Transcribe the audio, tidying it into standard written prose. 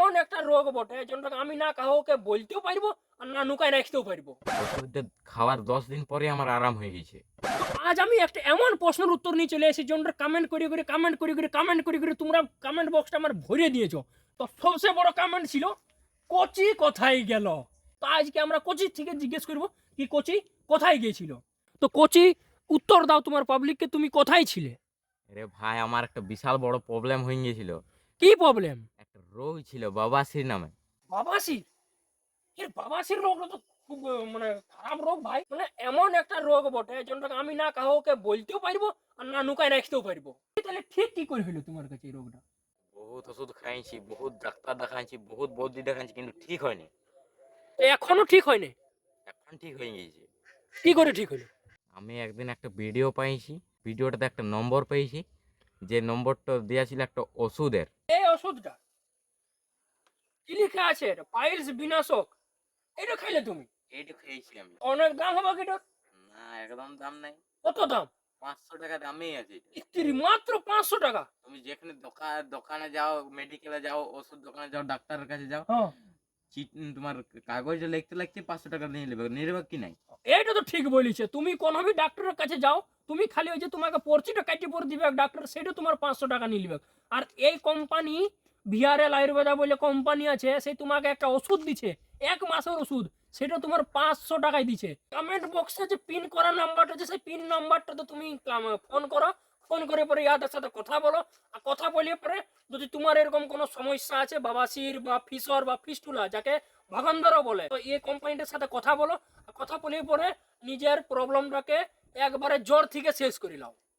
এমন একটা রোগ বটে যেটাকে আমি না কাউকে বলতেও পারবো আর না নুকায় রাখতেও পারবো। ওষুধটা খাওয়ার ১০ দিন পরে আমার আরাম হয়ে গেছে। আজ আমি একটা এমন প্রশ্নের উত্তর নিয়ে চলে এসেছি যেটা কমেন্ট করে তোমরা কমেন্ট বক্সটা আমার ভরে দিয়েছো। তো সবচেয়ে বড় কমেন্ট ছিল কোচি কোথায় গেল। তো আজকে আমরা কোচির থেকে জিজ্ঞেস করব কি কোচি কোথায় গিয়েছিল। তো কোচি উত্তর দাও তোমার পাবলিককে, তুমি কোথায় ছিলে? আরে ভাই, আমার একটা বিশাল বড় প্রবলেম হয়ে গিয়েছিল। কি প্রবলেম? একটা রোগ ছিল বাবাসির নামে। বাবাসির? এর বাবাসির রোগটা তো খুব মানে খারাপ রোগ ভাই। মানে এমন একটা রোগ বটে যেটাকে আমি না কাউকে বলতেও পারবো আর না নুকায় রাখতেও পারবো। তাহলে ঠিক কি করে হলো তোমার কাছে এই রোগটা? বহুত ওষুধ খাইছি, বহুত ডাক্তার দেখাইছি, বহুত বৌদি দেখাইছি, কিন্তু ঠিক হয়নি। তো এখনো ঠিক হয়নি? এখন ঠিক হয়ে গিয়েছে। কি করে ঠিক হলো? আমি একদিন একটা ভিডিও পাইছি, ভিডিওটাতে একটা নম্বর পেয়েছি, যে নম্বরটা দেওয়া ছিল একটা ওষুধের। এই ওষুধটা কি লেখা আছে? এটা পাইলস বিনাশক। এটা খাইলে তুমি? এইটা খেয়েছি আমি। অনেক দাম হবে কি এটার? না, একদম দাম নাই। কত দাম? ৫০০ টাকা দামেই আছে এটা। ইত্তিরি মাত্র 500 টাকা? তুমি যেখানে দোকানে যাও, মেডিকেলে যাও, ওষুধ দোকানে যাও, ডাক্তারের কাছে যাও, হ্যাঁ, তোমার কাগজে লিখতে লিখতে ৫০০ টাকা নিয়ে নেবে, নির্বাক কি নাই। এইটা তো ঠিক বলেছে। তুমি কোনো ভি ডাক্তারের কাছে যাও, তুমি খালি ওই যে তোমাকে পরচিটা কাটি পরে দিবে ডাক্তার, সেটা তোমার 500 টাকা নিয়ে নেবে। আর এই কোম্পানি ভিআরএল আয়ুর্বেদা বলে কোম্পানি আছে, সে তোমাকে একটা ওষুধ দিচ্ছে 1 মাসের ওষুধ, সেটা তোমার 500 টাকায় দিচ্ছে। কমেন্ট বক্সে যে পিন করা নাম্বারটা আছে, সেই পিন নাম্বারটা তো তুমি ফোন করো, ফোন করে পরে ইয়াদের সাথে কথা বলো। আর কথা বলিয়ে পরে যদি তোমার এরকম কোনো সমস্যা আছে, বাবাসির বা ফিসর বা ফিস্টুলা, যাকে ভাগান্দরও বলে, তো এই কোম্পানিটার সাথে কথা বলো। কথা বলে পরে নিজের প্রবলেমটাকে একবারে জোর থেকে শেষ করে নাও।